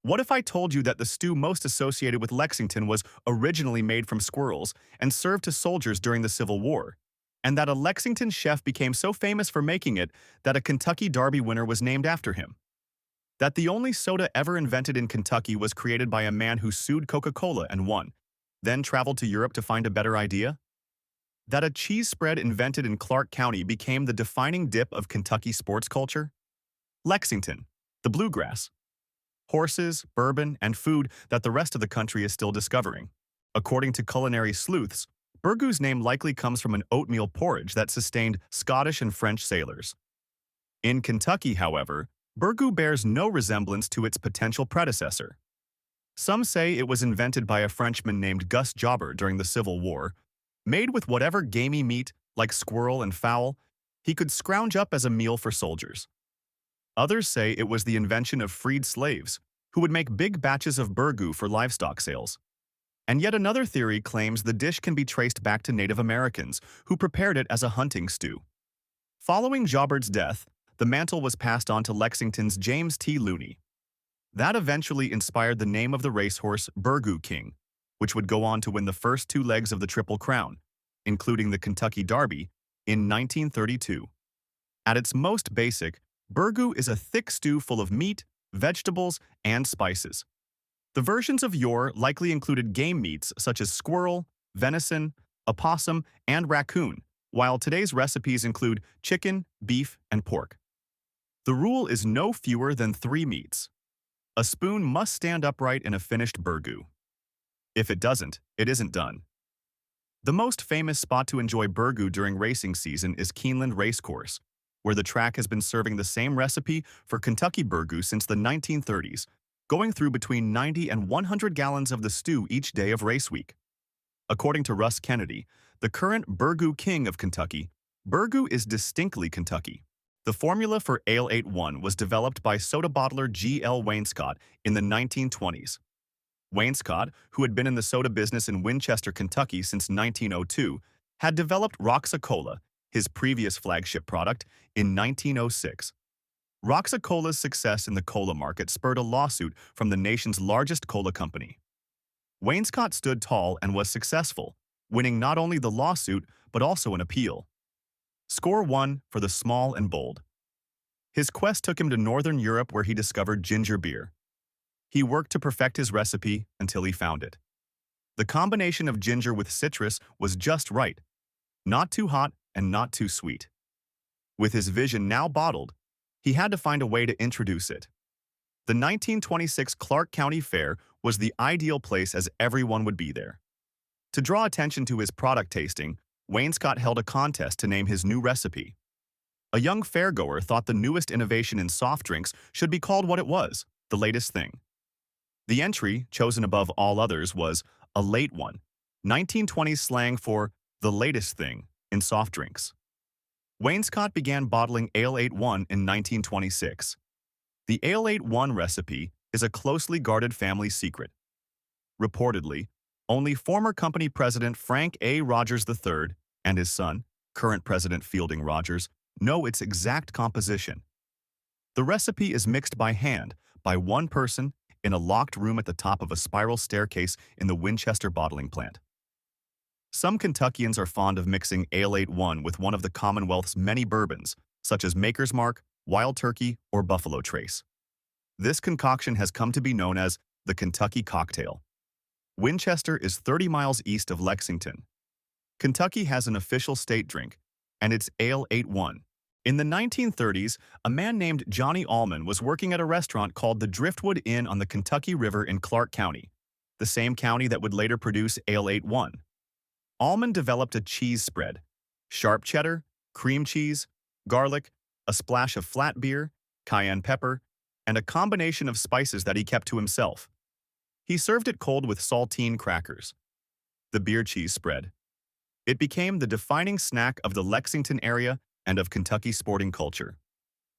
What if I told you that the stew most associated with Lexington was originally made from squirrels and served to soldiers during the Civil War, and that a Lexington chef became so famous for making it that a Kentucky Derby winner was named after him? That the only soda ever invented in Kentucky was created by a man who sued Coca-Cola and won, then traveled to Europe to find a better idea? That a cheese spread invented in Clark County became the defining dip of Kentucky sports culture? Lexington, the bluegrass, horses, bourbon, and food that the rest of the country is still discovering. According to culinary sleuths, burgoo's name likely comes from an oatmeal porridge that sustained Scottish and French sailors. In Kentucky, however, burgoo bears no resemblance to its potential predecessor. Some say it was invented by a Frenchman named Gus Jobber during the Civil War. Made with whatever gamey meat, like squirrel and fowl, he could scrounge up as a meal for soldiers. Others say it was the invention of freed slaves, who would make big batches of burgoo for livestock sales. And yet another theory claims the dish can be traced back to Native Americans, who prepared it as a hunting stew. Following Jobber's death, the mantle was passed on to Lexington's James T. Looney. That eventually inspired the name of the racehorse Burgoo King, which would go on to win the first two legs of the Triple Crown, including the Kentucky Derby, in 1932. At its most basic, burgoo is a thick stew full of meat, vegetables, and spices. The versions of yore likely included game meats such as squirrel, venison, opossum, and raccoon, while today's recipes include chicken, beef, and pork. The rule is no fewer than 3 meats. A spoon must stand upright in a finished burgoo. If it doesn't, it isn't done. The most famous spot to enjoy burgoo during racing season is Keeneland Racecourse, where the track has been serving the same recipe for Kentucky burgoo since the 1930s, going through between 90 and 100 gallons of the stew each day of race week. According to Russ Kennedy, the current burgoo king of Kentucky, burgoo is distinctly Kentucky. The formula for Ale 8-1 was developed by soda bottler G.L. Wainscott in the 1920s. Wainscott, who had been in the soda business in Winchester, Kentucky since 1902, had developed Roxa-Cola, his previous flagship product, in 1906. Roxa-Cola's success in the cola market spurred a lawsuit from the nation's largest cola company. Wainscott stood tall and was successful, winning not only the lawsuit but also an appeal. Score 1 for the small and bold. His quest took him to Northern Europe where he discovered ginger beer. He worked to perfect his recipe until he found it. The combination of ginger with citrus was just right, not too hot and not too sweet. With his vision now bottled, he had to find a way to introduce it. The 1926 Clark County Fair was the ideal place as everyone would be there. To draw attention to his product tasting, Wainscott held a contest to name his new recipe. A young fairgoer thought the newest innovation in soft drinks should be called what it was, the latest thing. The entry, chosen above all others, was a late one, 1920s slang for the latest thing in soft drinks. Wainscott began bottling Ale 8-1 in 1926. The Ale 8-1 recipe is a closely guarded family secret. Reportedly, only former company president Frank A. Rogers III and his son, current President Fielding Rogers, know its exact composition. The recipe is mixed by hand by one person in a locked room at the top of a spiral staircase in the Winchester bottling plant. Some Kentuckians are fond of mixing Ale 8-1 with one of the Commonwealth's many bourbons, such as Maker's Mark, Wild Turkey, or Buffalo Trace. This concoction has come to be known as the Kentucky Cocktail. Winchester is 30 miles east of Lexington. Kentucky has an official state drink, and it's Ale 8-1. In the 1930s, a man named Johnny Allman was working at a restaurant called the Driftwood Inn on the Kentucky River in Clark County, the same county that would later produce Ale 8-1. Allman developed a cheese spread: sharp cheddar, cream cheese, garlic, a splash of flat beer, cayenne pepper, and a combination of spices that he kept to himself. He served it cold with saltine crackers. The beer cheese spread. It became the defining snack of the Lexington area and of Kentucky sporting culture.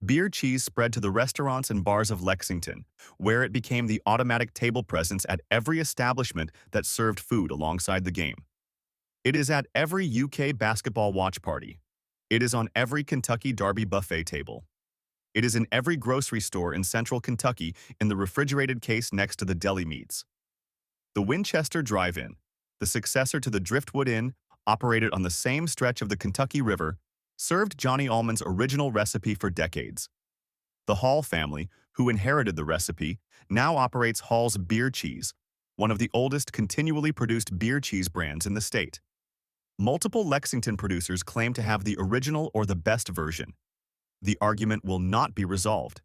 Beer cheese spread to the restaurants and bars of Lexington, where it became the automatic table presence at every establishment that served food alongside the game. It is at every UK basketball watch party. It is on every Kentucky Derby buffet table. It is in every grocery store in central Kentucky in the refrigerated case next to the deli meats. The Winchester Drive-In, the successor to the Driftwood Inn, operated on the same stretch of the Kentucky River, served Johnny Allman's original recipe for decades. The Hall family, who inherited the recipe, now operates Hall's Beer Cheese, one of the oldest continually produced beer cheese brands in the state. Multiple Lexington producers claim to have the original or the best version. The argument will not be resolved.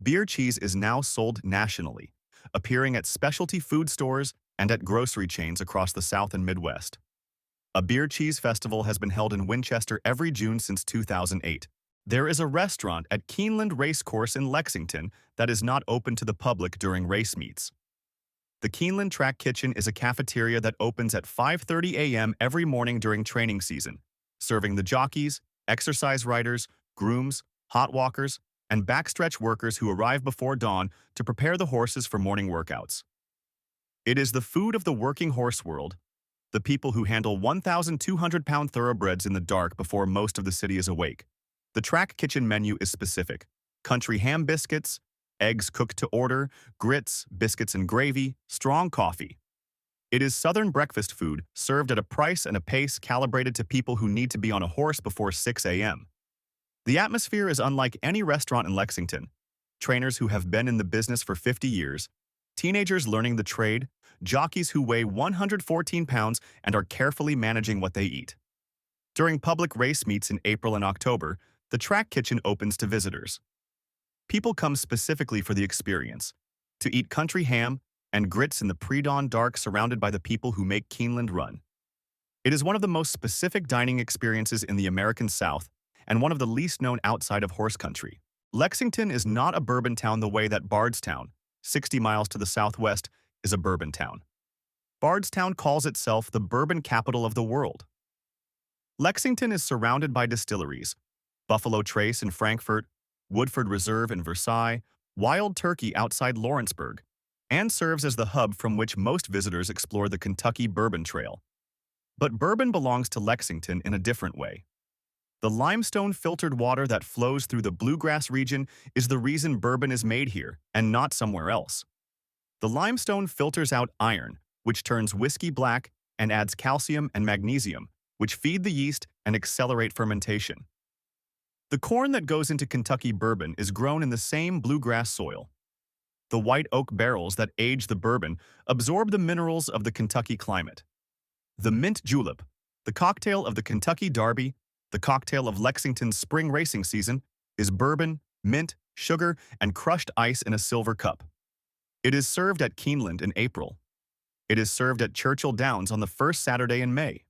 Beer cheese is now sold nationally, appearing at specialty food stores and at grocery chains across the South and Midwest. A beer cheese festival has been held in Winchester every June since 2008. There is a restaurant at Keeneland Racecourse in Lexington that is not open to the public during race meets. The Keeneland Track Kitchen is a cafeteria that opens at 5:30 a.m. every morning during training season, serving the jockeys, exercise riders, grooms, hot walkers, and backstretch workers who arrive before dawn to prepare the horses for morning workouts. It is the food of the working horse world, the people who handle 1,200-pound thoroughbreds in the dark before most of the city is awake. The Track Kitchen menu is specific: country ham biscuits, eggs cooked to order, grits, biscuits and gravy, strong coffee. It is Southern breakfast food served at a price and a pace calibrated to people who need to be on a horse before 6 a.m. The atmosphere is unlike any restaurant in Lexington. Trainers who have been in the business for 50 years, teenagers learning the trade, jockeys who weigh 114 pounds and are carefully managing what they eat. During public race meets in April and October, the Track Kitchen opens to visitors. People come specifically for the experience, to eat country ham and grits in the pre-dawn dark surrounded by the people who make Keeneland run. It is one of the most specific dining experiences in the American South and one of the least known outside of horse country. Lexington is not a bourbon town the way that Bardstown, 60 miles to the southwest, is a bourbon town. Bardstown calls itself the bourbon capital of the world. Lexington is surrounded by distilleries: Buffalo Trace in Frankfort, Woodford Reserve in Versailles, Wild Turkey outside Lawrenceburg, and serves as the hub from which most visitors explore the Kentucky Bourbon Trail. But bourbon belongs to Lexington in a different way. The limestone filtered water that flows through the Bluegrass region is the reason bourbon is made here and not somewhere else. The limestone filters out iron, which turns whiskey black, and adds calcium and magnesium, which feed the yeast and accelerate fermentation. The corn that goes into Kentucky bourbon is grown in the same bluegrass soil. The white oak barrels that age the bourbon absorb the minerals of the Kentucky climate. The mint julep, the cocktail of the Kentucky Derby, the cocktail of Lexington's spring racing season, is bourbon, mint, sugar, and crushed ice in a silver cup. It is served at Keeneland in April. It is served at Churchill Downs on the first Saturday in May.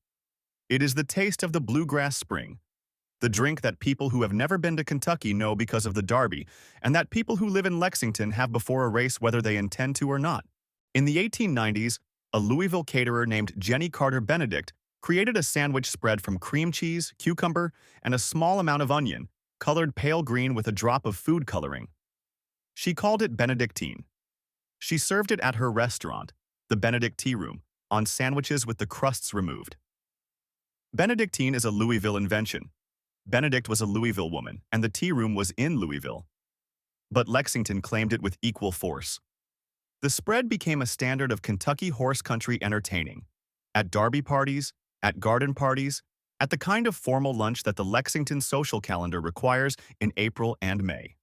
It is the taste of the bluegrass spring, the drink that people who have never been to Kentucky know because of the Derby, and that people who live in Lexington have before a race whether they intend to or not. In the 1890s, a Louisville caterer named Jenny Carter Benedict created a sandwich spread from cream cheese, cucumber, and a small amount of onion, colored pale green with a drop of food coloring. She called it Benedictine. She served it at her restaurant, the Benedict Tea Room, on sandwiches with the crusts removed. Benedictine is a Louisville invention. Benedict was a Louisville woman, and the tea room was in Louisville. But Lexington claimed it with equal force. The spread became a standard of Kentucky horse country entertaining, at derby parties, at garden parties, at the kind of formal lunch that the Lexington social calendar requires in April and May.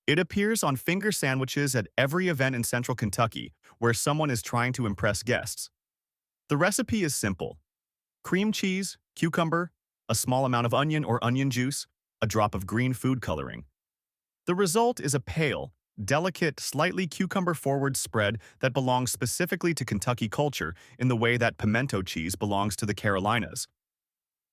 It appears on finger sandwiches at every event in central Kentucky where someone is trying to impress guests. The recipe is simple: cream cheese, cucumber, a small amount of onion or onion juice, a drop of green food coloring. The result is a pale, delicate, slightly cucumber-forward spread that belongs specifically to Kentucky culture in the way that pimento cheese belongs to the Carolinas.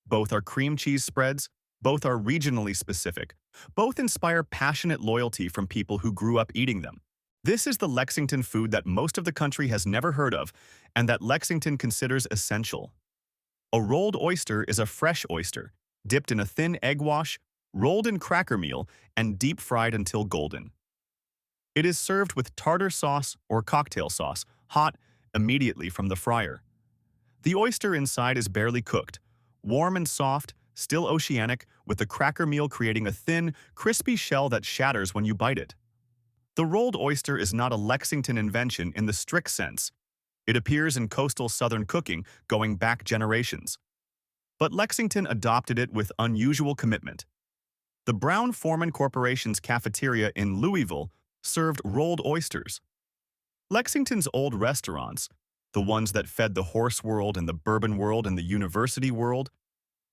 Both are cream cheese spreads, both are regionally specific, both inspire passionate loyalty from people who grew up eating them. This is the Lexington food that most of the country has never heard of and that Lexington considers essential. A rolled oyster is a fresh oyster, dipped in a thin egg wash, rolled in cracker meal, and deep-fried until golden. It is served with tartar sauce or cocktail sauce, hot, immediately from the fryer. The oyster inside is barely cooked, warm and soft, still oceanic, with the cracker meal creating a thin, crispy shell that shatters when you bite it. The rolled oyster is not a Lexington invention in the strict sense. It appears in coastal southern cooking going back generations. But Lexington adopted it with unusual commitment. The Brown-Forman Corporation's cafeteria in Louisville served rolled oysters. Lexington's old restaurants, the ones that fed the horse world and the bourbon world and the university world,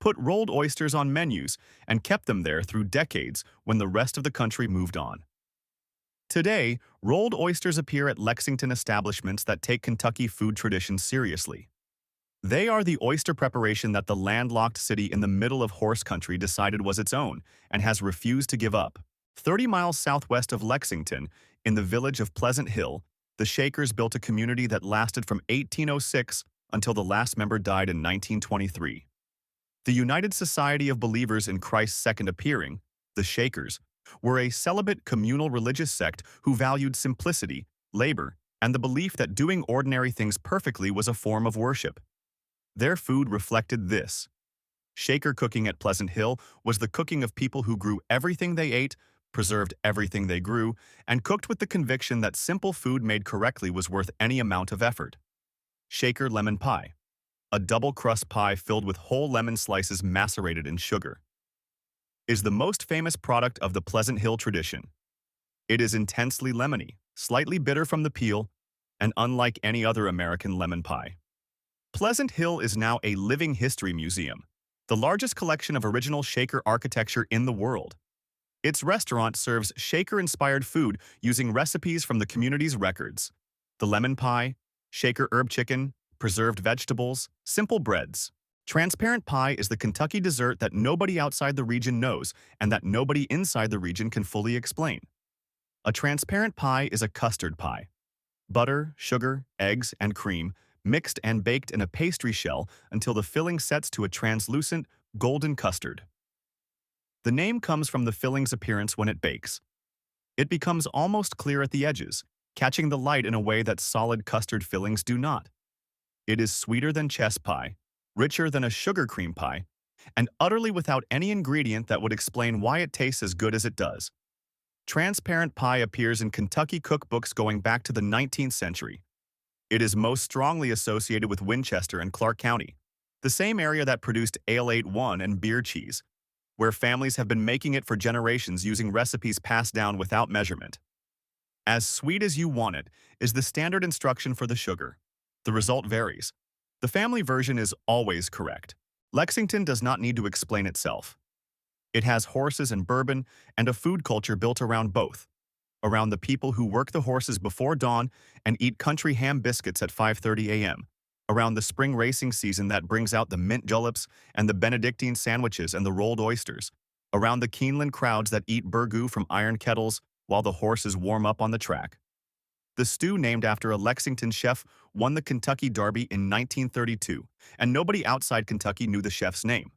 put rolled oysters on menus and kept them there through decades when the rest of the country moved on. Today, rolled oysters appear at Lexington establishments that take Kentucky food traditions seriously. They are the oyster preparation that the landlocked city in the middle of horse country decided was its own and has refused to give up. 30 miles southwest of Lexington, in the village of Pleasant Hill, the Shakers built a community that lasted from 1806 until the last member died in 1923. The United Society of Believers in Christ's Second Appearing, the Shakers, were a celibate communal religious sect who valued simplicity, labor, and the belief that doing ordinary things perfectly was a form of worship. Their food reflected this. Shaker cooking at Pleasant Hill was the cooking of people who grew everything they ate, preserved everything they grew, and cooked with the conviction that simple food made correctly was worth any amount of effort. Shaker lemon pie, a double-crust pie filled with whole lemon slices macerated in sugar, is the most famous product of the Pleasant Hill tradition. It is intensely lemony, slightly bitter from the peel, and unlike any other American lemon pie. Pleasant Hill is now a living history museum, the largest collection of original Shaker architecture in the world. Its restaurant serves Shaker-inspired food using recipes from the community's records. The lemon pie, Shaker herb chicken, preserved vegetables, simple breads. Transparent pie is the Kentucky dessert that nobody outside the region knows and that nobody inside the region can fully explain. A transparent pie is a custard pie. Butter, sugar, eggs, and cream mixed and baked in a pastry shell until the filling sets to a translucent, golden custard. The name comes from the filling's appearance when it bakes. It becomes almost clear at the edges, catching the light in a way that solid custard fillings do not. It is sweeter than chess pie, richer than a sugar cream pie, and utterly without any ingredient that would explain why it tastes as good as it does. Transparent pie appears in Kentucky cookbooks going back to the 19th century. It is most strongly associated with Winchester and Clark County, the same area that produced Ale 8-1 and beer cheese, where families have been making it for generations using recipes passed down without measurement. As sweet as you want it is the standard instruction for the sugar. The result varies. The family version is always correct. Lexington does not need to explain itself. It has horses and bourbon and a food culture built around both. Around the people who work the horses before dawn and eat country ham biscuits at 5:30 a.m. Around the spring racing season that brings out the mint juleps and the Benedictine sandwiches and the rolled oysters. Around the Keeneland crowds that eat burgoo from iron kettles while the horses warm up on the track. The stew, named after a Lexington chef, won the Kentucky Derby in 1932, and nobody outside Kentucky knew the chef's name.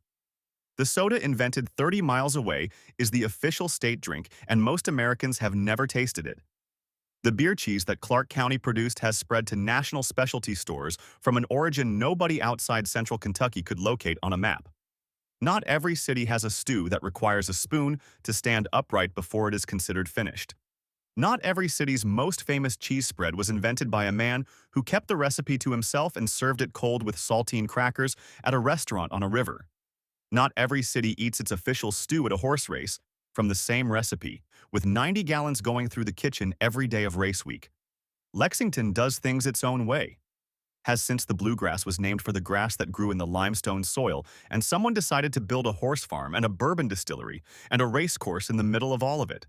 The soda, invented 30 miles away, is the official state drink, and most Americans have never tasted it. The beer cheese that Clark County produced has spread to national specialty stores from an origin nobody outside central Kentucky could locate on a map. Not every city has a stew that requires a spoon to stand upright before it is considered finished. Not every city's most famous cheese spread was invented by a man who kept the recipe to himself and served it cold with saltine crackers at a restaurant on a river. Not every city eats its official stew at a horse race from the same recipe, with 90 gallons going through the kitchen every day of race week. Lexington does things its own way. Has since the bluegrass was named for the grass that grew in the limestone soil, and someone decided to build a horse farm and a bourbon distillery and a race course in the middle of all of it.